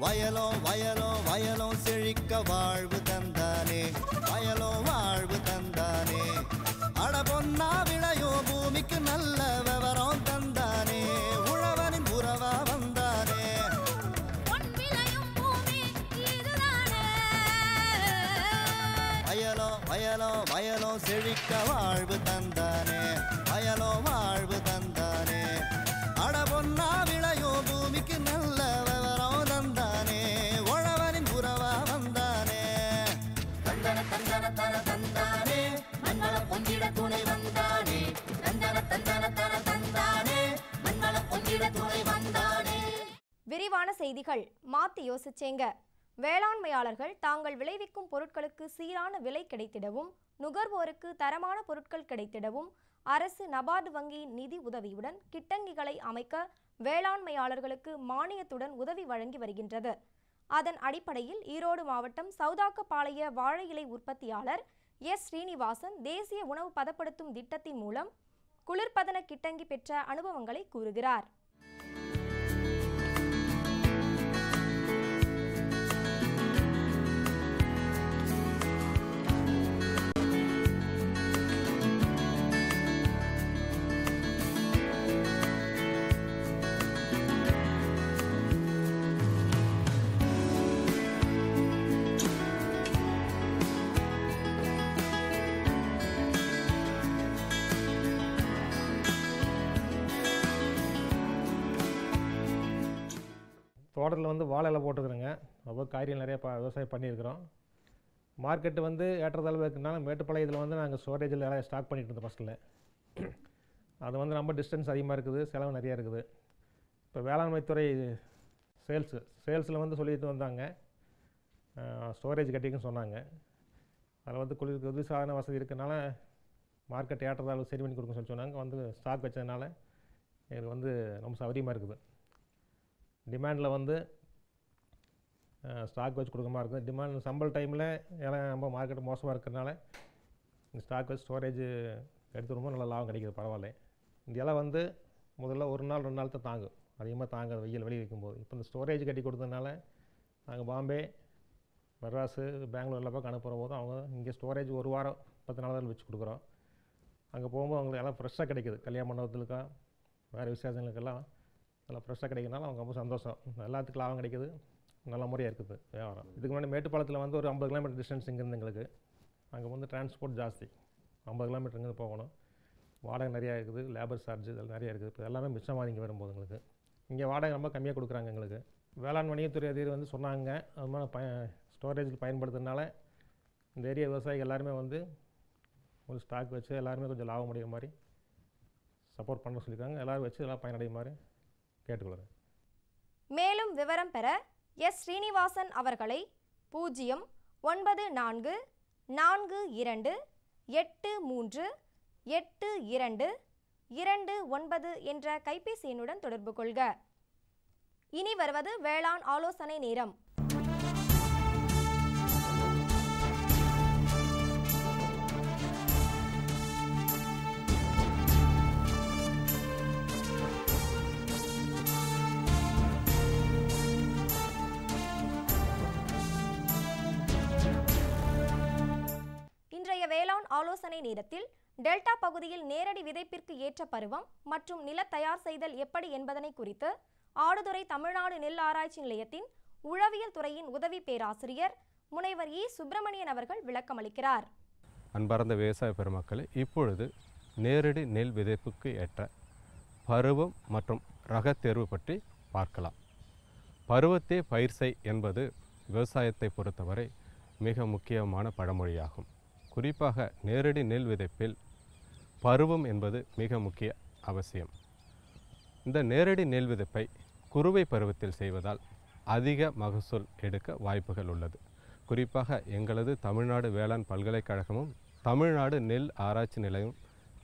வயலோ வயலோ வயலோ செழிக்க வாழ்வு தந்தானே, வயலோ வாழ்வு தந்தானே. அட பொன்னா விளையோ பூமிக்கு நல்ல விவரம் தந்தானே, உழவனின் உறவா வந்தானே. வயலோ வயலோ வயலோ செழிக்க வாழ்வு தந்தானே, வயலோ வாழ்வு தந்தானே. அட பொன்னா விளையோ பூமிக்கு நல்ல விவரம் தந்தானே, உழவனின் உறவா வந்தானே. தந்தன தந்தன தன தந்தானே, மங்கள பொங்கிட துணை வந்தானே. தந்தன தந்தன தன தந்தானே, மங்கள பொங்கிட துணை வந்தானே. விரிவான செய்திகள். மாத்தி யோசிச்சேங்க. வேளாண்மையாளர்கள் தாங்கள் விளைவிக்கும் பொருட்களுக்கு சீரான விலை கிடைத்திடவும், நுகர்வோருக்கு தரமான பொருட்கள் கிடைத்திடவும் அரசு நபார்டு வங்கியின் நிதி உதவியுடன் கிட்டங்கிகளை அமைக்க வேளாண்மையாளர்களுக்கு மானியத்துடன் உதவி வழங்கி வருகின்றது. அதன் அடிப்படையில் ஈரோடு மாவட்டம் சௌதாக்கப்பாளைய வாழை இலை உற்பத்தியாளர் எஸ் ஸ்ரீனிவாசன் தேசிய உணவு பதப்படுத்தும் திட்டத்தின் மூலம் குளிர்பதன கிட்டங்கி பெற்ற அனுபவங்களை கூறுகிறார். தோட்டத்தில் வந்து வாழை இலை போட்டுக்கிறோங்க. அப்புறம் காய்கறிகள் நிறைய விவசாயம் பண்ணியிருக்கிறோம். மார்க்கெட்டு வந்து ஏற்றத்தாழ்வு இருக்கிறதுனால மேட்டுப்பாளையத்தில் வந்து நாங்கள் ஸ்டோரேஜில் நிறைய ஸ்டாக் பண்ணிகிட்டு இருந்தோம் ஃபஸ்ட்டில். அது வந்து ரொம்ப டிஸ்டன்ஸ் அதிகமாக இருக்குது, செலவு நிறையா இருக்குது. இப்போ வேளாண்மைத்துறை சேல்ஸில் வந்து சொல்லிட்டு வந்தாங்க, ஸ்டோரேஜ் கட்டிக்குன்னு சொன்னாங்க. அதில் வந்து குளிர்சாதன வசதி இருக்கிறதுனால மார்க்கெட் ஏற்றத்தாழ்வு சரி பண்ணி கொடுக்குன்னு சொல்லி சொன்னாங்க. வந்து ஸ்டாக் வச்சதுனால எங்களுக்கு வந்து ரொம்ப சௌகரியமாக இருக்குது. டிமாண்டில் வந்து ஸ்டாக் வச்சு கொடுக்க மாதிரி இருக்குது. டிமாண்ட் சம்பள டைமில் எல்லாம் ரொம்ப மார்க்கெட் மோசமாக இருக்கிறதுனால இந்த ஸ்டாக் வச்சு ஸ்டோரேஜ் எடுத்து ரொம்ப நல்ல லாபம் கிடைக்கிது. பரவாயில்ல. இந்த இலை வந்து முதல்ல ஒரு நாள் 2 நாள் தான் தாங்கும், அதிகமாக தாங்காது வெயில் வெளியே வைக்கும்போது. இப்போ இந்த ஸ்டோரேஜ் கட்டி கொடுத்ததுனால நாங்கள் பாம்பே, மெட்ராஸு, பெங்களூர் எல்லா பக்கம் அனுப்புகிற போது அவங்க இங்கே ஸ்டோரேஜ் 1 வாரம் 10 நாள் தான் வச்சு கொடுக்குறோம். அங்கே போகும்போது அவங்களுக்கு எல்லாம் ஃப்ரெஷ்ஷாக கிடைக்கிது. கல்யாண மண்டபத்துக்கா வேறு விசேஷங்களுக்கெல்லாம் நல்லா ஃப்ரெஷ்ஷாக கிடைக்கிறதுனால அவங்க ரொம்ப சந்தோஷம். எல்லாத்துக்கும் லாபம் கிடைக்கிது, நல்ல முறையாக இருக்குது வியாபாரம். இதுக்கு முன்னாடி மேட்டுப்பாளத்தில் வந்து ஒரு 50 கிலோமீட்டர் டிஸ்டன்ஸ் இங்கேருந்து எங்களுக்கு. அங்கே வந்து டிரான்ஸ்போர்ட் ஜாஸ்தி, 50 கிலோமீட்டர் இங்கேருந்து போகணும். வாடகை நிறையா இருக்குது, லேபர் சார்ஜ் இதெல்லாம் நிறையா இருக்குது. இப்போ எல்லாமே மிச்சமாக இங்கே வரும்போது எங்களுக்கு இங்கே வாடகை ரொம்ப கம்மியாக கொடுக்குறாங்க எங்களுக்கு. வேளாண் வணிகத்துறை அதிகாரி வந்து சொன்னாங்க, அது மாதிரி ஸ்டோரேஜில் பயன்படுத்துறதுனால இந்த ஏரியா விவசாயிகள் எல்லாருமே வந்து ஒரு ஸ்டாக் வச்சு எல்லாருமே கொஞ்சம் லாபம் அடைகிற மாதிரி சப்போர்ட் பண்ண சொல்லியிருக்காங்க. எல்லோரும் வச்சு எல்லாம் பயனடைய மாதிரி கேட்டுக்கொள்கிறேன். மேலும் விவரம் பெற எஸ் ஸ்ரீனிவாசன் அவர்களை 0942838229 என்ற கைபேசி எண்ணுடன் தொடர்பு கொள்க. இனி வருவது வேளாண் ஆலோசனை நேரம். இன்றைய வேளாண் ஆலோசனை நேரத்தில் டெல்டா பகுதியில் நேரடி விதைப்பிற்கு ஏற்ற பருவம் மற்றும் நில தயார் செய்தல் எப்படி என்பதனை குறித்து ஆடுதுறை தமிழ்நாடு நெல் ஆராய்ச்சி நிலையத்தின் உழவியல் துறையின் உதவி பேராசிரியர் முனைவர் இ சுப்பிரமணியன் அவர்கள் விளக்கமளிக்கிறார். அன்பார்ந்த விவசாய பெருமக்களே, இப்பொழுது நேரடி நெல் விதைப்புக்கு ஏற்ற பருவம் மற்றும் ரக தேர்வு பற்றி பார்க்கலாம். பருவத்தே பயிர் செய் என்பது விவசாயத்தை பொறுத்தவரை மிக முக்கியமான பழமொழியாகும். குறிப்பாக நேரடி நெல் விதைப்பில் பருவம் என்பது மிக முக்கிய அவசியம். இந்த நேரடி நெல் விதைப்பை குறுவை பருவத்தில் செய்வதால் அதிக மகசூல் எடுக்க வாய்ப்புகள் உள்ளது. குறிப்பாக எங்களது தமிழ்நாடு வேளாண் பல்கலைக்கழகமும் தமிழ்நாடு நெல் ஆராய்ச்சி நிலையம்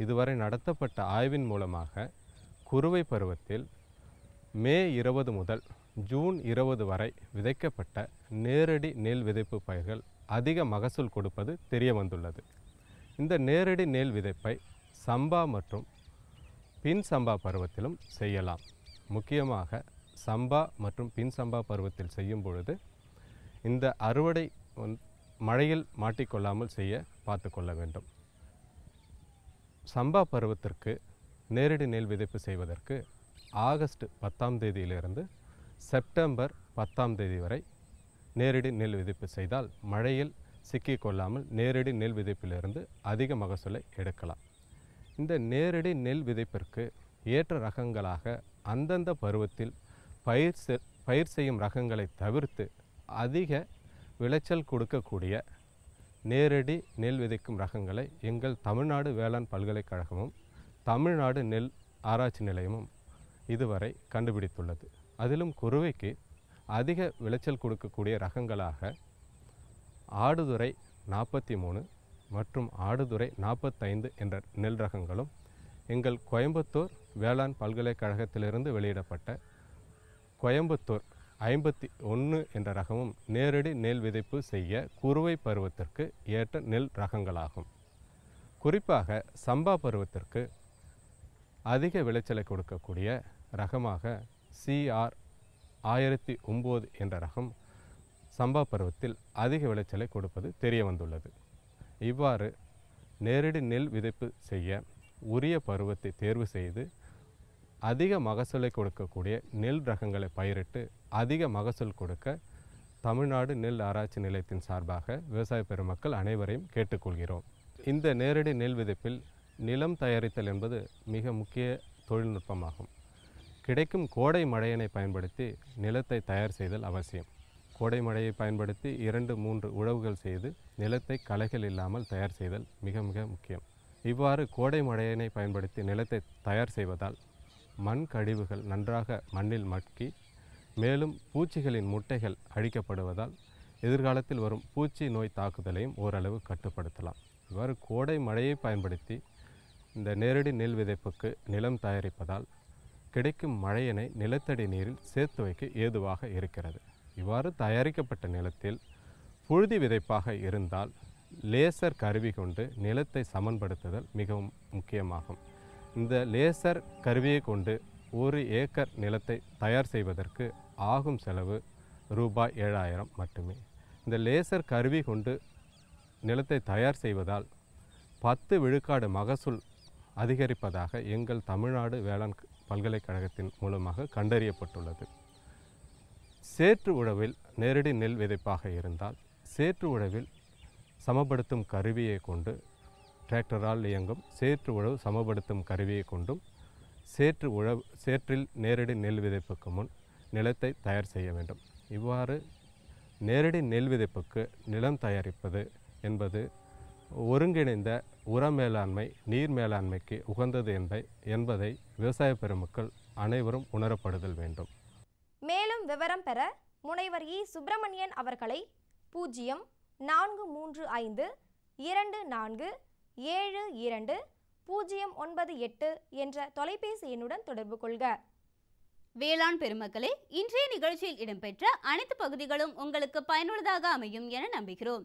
இதுவரை நடத்தப்பட்ட ஆய்வின் மூலமாக குறுவை பருவத்தில் மே 20 முதல் ஜூன் 20 வரை விதைக்கப்பட்ட நேரடி நெல் விதைப்பு பயிர்கள் அதிக மகசூல் கொடுப்பது தெரிய வந்துள்ளது. இந்த நேரடி நெல் விதைப்பை சம்பா மற்றும் பின் சம்பா பருவத்திலும் செய்யலாம். முக்கியமாக சம்பா மற்றும் பின் சம்பா பருவத்தில் செய்யும் பொழுது இந்த அறுவடை மழையில் மாட்டிக்கொள்ளாமல் செய்ய பார்த்து கொள்ள வேண்டும். சம்பா பருவத்திற்கு நேரடி நெல் விதைப்பு செய்வதற்கு ஆகஸ்ட் 10ஆம் தேதியிலிருந்து செப்டம்பர் 10ஆம் தேதி வரை நேரடி நெல் விதைப்பு செய்தால் மழையில் சிக்கிக்கொள்ளாமல் நேரடி நெல் விதைப்பிலிருந்து அதிக மகசூலை எடுக்கலாம். இந்த நேரடி நெல் விதைப்பிற்கு ஏற்ற ரகங்களாக அந்தந்த பருவத்தில் பயிர் செய்யும் ரகங்களை தவிர்த்து அதிக விளைச்சல் கொடுக்கக்கூடிய நேரடி நெல் விதைக்கும் ரகங்களை எங்கள் தமிழ்நாடு வேளாண் பல்கலைக்கழகமும் தமிழ்நாடு நெல் ஆராய்ச்சி நிலையமும் இதுவரை கண்டுபிடித்துள்ளது. அதிலும் குறுவைக்கு அதிக விளைச்சல் கொடுக்கக்கூடிய ரகங்களாக ஆடுதுறை 43 மற்றும் ஆடுதுறை 45 என்ற நெல் ரகங்களும் எங்கள் கோயம்புத்தூர் வேளாண் பல்கலைக்கழகத்திலிருந்து வெளியிடப்பட்ட கோயம்புத்தூர் 51 என்ற ரகமும் நேரடி நெல் விதைப்பு செய்ய குறுவை பருவத்திற்கு ஏற்ற நெல் ரகங்களாகும். குறிப்பாக சம்பா பருவத்திற்கு அதிக விளைச்சலை கொடுக்கக்கூடிய ரகமாக CR 1009 என்ற ரகம் சம்பா பருவத்தில் அதிக விளைச்சலை கொடுப்பது தெரிய வந்துள்ளது. இவ்வாறு நேரடி நெல் விதைப்பு செய்ய உரிய பருவத்தை தேர்வு செய்து அதிக மகசூலை கொடுக்கக்கூடிய நெல் ரகங்களை பயிரிட்டு அதிக மகசூல் கொடுக்க தமிழ்நாடு நெல் ஆராய்ச்சி நிலையத்தின் சார்பாக விவசாய பெருமக்கள் அனைவரையும் கேட்டுக்கொள்கிறோம். இந்த நேரடி நெல் விதைப்பில் நிலம் தயாரித்தல் என்பது மிக முக்கிய தொழில்நுட்பமாகும். கிடைக்கும் கோடை மழையினை பயன்படுத்தி நிலத்தை தயார் செய்தல் அவசியம். கோடை மழையை பயன்படுத்தி 2-3 உழவுகள் செய்து நிலத்தை களைகள் இல்லாமல் தயார் செய்தல் மிக மிக முக்கியம். இவ்வாறு கோடை மழையினை பயன்படுத்தி நிலத்தை தயார் செய்வதால் மண் கழிவுகள் நன்றாக மண்ணில் மட்கி மேலும் பூச்சிகளின் முட்டைகள் அழிக்கப்படுவதால் எதிர்காலத்தில் வரும் பூச்சி நோய் தாக்குதலையும் ஓரளவு கட்டுப்படுத்தலாம். இவ்வாறு கோடை மழையை பயன்படுத்தி இந்த நேரடி நெல் விதைப்புக்கு நிலம் தயாரிப்பதால் கிடைக்கும் மழையினை நிலத்தடி நீரில் சேர்த்து வைக்க ஏதுவாக இருக்கிறது. இவ்வாறு தயாரிக்கப்பட்ட நிலத்தில் புழுதி விதைப்பாக இருந்தால் லேசர் கருவி கொண்டு நிலத்தை சமன்படுத்துதல் மிகவும் முக்கியமாகும். இந்த லேசர் கருவியை கொண்டு 1 ஏக்கர் நிலத்தை தயார் செய்வதற்கு ஆகும் செலவு ரூபாய் 7000 மட்டுமே. இந்த லேசர் கருவி கொண்டு நிலத்தை தயார் செய்வதால் 10 விழுக்காடு மகசூல் அதிகரிப்பதாக எங்கள் தமிழ்நாடு வேளாண் பல்கலைக்கழகத்தின் மூலமாக கண்டறியப்பட்டுள்ளது. சேற்று உழவில் நேரடி நெல் விதைப்பாக இருந்தால் சேற்று உழவில் சமப்படுத்தும் கருவியை கொண்டு டிராக்டரால் இயங்கும் சேற்று உழவு சமப்படுத்தும் கருவியை கொண்டும் சேற்றில் நேரடி நெல் விதைப்புக்கு முன் நிலத்தை தயார் செய்ய வேண்டும். இவ்வாறு நேரடி நெல் விதைப்புக்கு நிலம் தயாரிப்பது என்பது ஒருங்கிணைந்த உர மேலாண்மை நீர் மேலாண்மைக்கு உகந்தது என்பதை விவசாய பெருமக்கள் அனைவரும் உணரப்படுதல் வேண்டும். மேலும் விவரம் பெற முனைவர் இ. சுப்பிரமணியன் அவர்களை 0435 24 72 098 என்ற தொலைபேசி எண்ணுடன் தொடர்பு கொள்க. வேளாண் பெருமக்களே, இன்றைய நிகழ்ச்சியில் இடம்பெற்ற அனைத்து பகுதிகளும் உங்களுக்கு பயனுள்ளதாக அமையும் என நம்புகிறோம்.